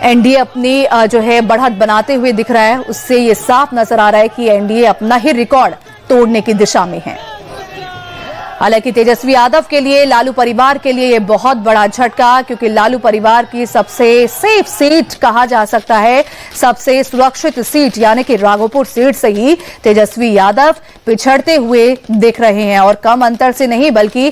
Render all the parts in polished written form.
NDA अपनी जो है बढ़त बनाते हुए दिख रहा है। उससे ये साफ नजर आ रहा है कि एनडीए अपना ही रिकॉर्ड तोड़ने की दिशा में है। हालांकि तेजस्वी यादव के लिए, लालू परिवार के लिए ये बहुत बड़ा झटका, क्योंकि लालू परिवार की सबसे सेफ सीट कहा जा सकता है, सबसे सुरक्षित सीट यानी कि राघोपुर सीट से ही तेजस्वी यादव पिछड़ते हुए दिख रहे हैं। और कम अंतर से नहीं, बल्कि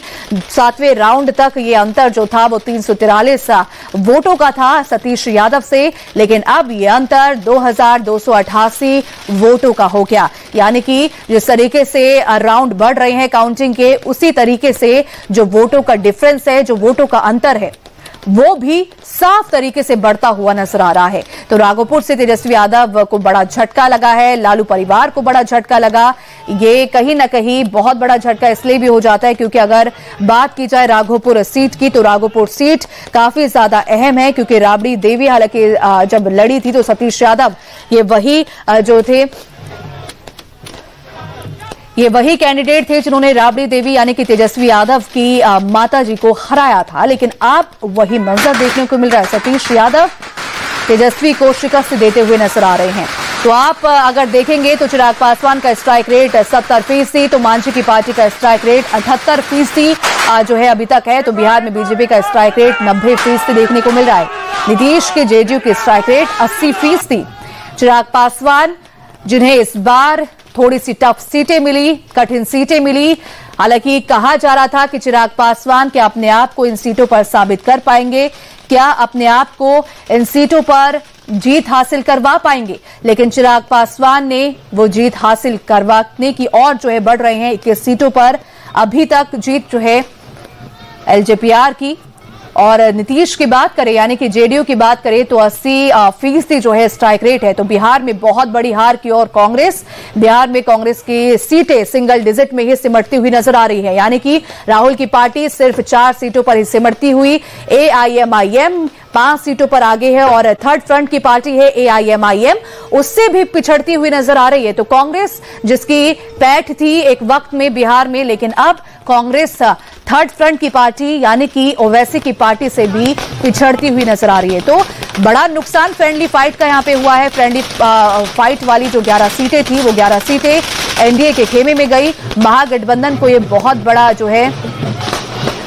7वें राउंड तक ये अंतर जो था वो 343 वोटों का था सतीश यादव से, लेकिन अब ये अंतर 2288 वोटों का हो गया। यानी कि जिस तरीके से राउंड बढ़ रहे हैं काउंटिंग के, उसी तरीके से जो वोटों का डिफरेंस है, जो वोटों का अंतर है, वो भी साफ तरीके से बढ़ता हुआ नजर आ रहा है। तो राघोपुर से तेजस्वी यादव को बड़ा झटका लगा है, लालू परिवार को बड़ा झटका लगा। ये कहीं ना कहीं बहुत बड़ा झटका इसलिए भी हो जाता है क्योंकि अगर बात की जाए राघोपुर सीट की, तो राघोपुर सीट काफी ज्यादा अहम है, क्योंकि राबड़ी देवी हालांकि जब लड़ी थी तो सतीश यादव ये वही कैंडिडेट थे जिन्होंने राबड़ी देवी यानी कि तेजस्वी यादव की माताजी को हराया था। लेकिन अब वही मंजर देखने को मिल रहा है। सतीश यादव तेजस्वी को शिकस्त देते हुए नजर आ रहे हैं। तो आप अगर देखेंगे तो चिराग पासवान का स्ट्राइक रेट 70%, तो मांझी की पार्टी का स्ट्राइक रेट 78% जो है अभी तक है। तो बिहार में बीजेपी का स्ट्राइक रेट 90% देखने को मिल रहा है। नीतीश के जेडीयू के स्ट्राइक रेट 80%। चिराग पासवान, जिन्हें इस बार थोड़ी सी टफ सीटें मिली, कठिन सीटें मिली, हालांकि कहा जा रहा था कि चिराग पासवान क्या अपने आप को इन सीटों पर साबित कर पाएंगे, क्या अपने आप को इन सीटों पर जीत हासिल करवा पाएंगे। लेकिन चिराग पासवान ने वो जीत हासिल करवाने की और जो है बढ़ रहे हैं 21 सीटों पर। अभी तक जीत जो है एलजेपीआर की, और नीतीश की बात करें यानी कि जेडीयू की बात करें तो 80% जो है स्ट्राइक रेट है। तो बिहार में बहुत बड़ी हार की ओर कांग्रेस, बिहार में कांग्रेस की सीटें सिंगल डिजिट में ही सिमटती हुई नजर आ रही है। यानी कि राहुल की पार्टी सिर्फ 4 सीटों पर ही सिमटती हुई, एआईएमआईएम 5 सीटों पर आगे है, और थर्ड फ्रंट की पार्टी है एआईएमआईएम, उससे भी पिछड़ती हुई नजर आ रही है। तो कांग्रेस जिसकी पैठ थी एक वक्त में बिहार में, लेकिन अब कांग्रेस थर्ड फ्रंट की पार्टी यानी कि ओवैसी की पार्टी से भी पिछड़ती हुई नजर आ रही है। तो बड़ा नुकसान फ्रेंडली फाइट का यहां पे हुआ है। फ्रेंडली फाइट वाली जो 11 सीटें थी वो 11 सीटें एनडीए के खेमे में गई। महागठबंधन को ये बहुत बड़ा जो है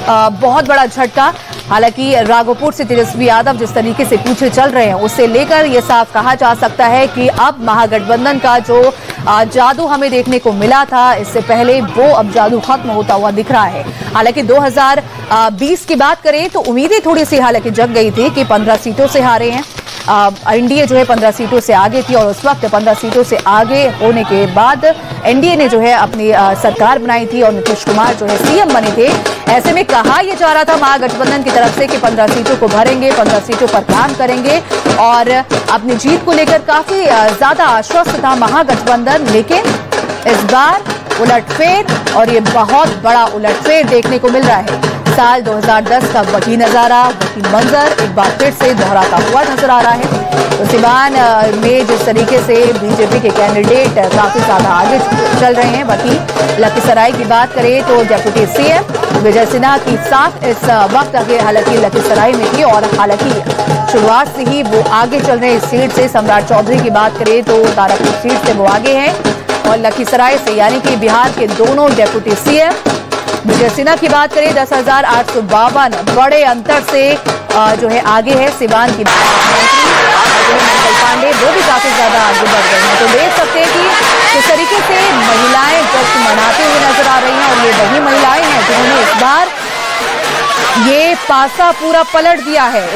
बहुत बड़ा झटका। हालांकि राघोपुर से तेजस्वी यादव जिस तरीके से पीछे चल रहे हैं, उससे लेकर यह साफ कहा जा सकता है कि अब महागठबंधन का जो जादू हमें देखने को मिला था इससे पहले, वो अब जादू खत्म होता हुआ दिख रहा है। हालांकि 2020 की बात करें तो उम्मीदें थोड़ी सी हालांकि जग गई थी कि 15 सीटों से हारे हैं। एनडीए जो है 15 सीटों से आगे थी, और उस वक्त 15 सीटों से आगे होने के बाद एनडीए ने जो है अपनी सरकार बनाई थी और नीतीश कुमार जो है सीएम बने थे। ऐसे में कहा यह जा रहा था महागठबंधन की तरफ से कि 15 सीटों को भरेंगे, 15 सीटों पर काम करेंगे, और अपनी जीत को लेकर काफी ज्यादा आश्वस्त था महागठबंधन। लेकिन इस बार उलटफेर, और ये बहुत बड़ा उलटफेर देखने को मिल रहा है। साल 2010 का वही नजारा, वही मंजर एक बार फिर से दोहराता हुआ नजर आ रहा है। तो सिवान में जिस तरीके से बीजेपी के कैंडिडेट काफी ज्यादा आगे चल रहे हैं, वहीं लखीसराय की बात करें तो डेप्यूटी सीएम विजय सिन्हा की साथ इस वक्त आगे हालांकि लखीसराय में थी, और हालांकि शुरुआत से ही वो आगे चल रहे हैं इस सीट से। सम्राट चौधरी की बात करें तो तारापुर सीट से वो आगे हैं, और लखीसराय से यानी कि बिहार के दोनों डेप्यूटी सीएम। विजय सिन्हा की बात करें 10,852 बड़े अंतर से जो है आगे है। सिवान की मंत्री मंगल पांडे वो भी काफी ज्यादा आगे बढ़ गए हैं। तो देख सकते हैं कि किस तरीके से महिलाएं जश्न मनाते हुए नजर आ रही हैं, और ये वही महिलाएं हैं जिन्होंने इस बार ये पासा पूरा पलट दिया है।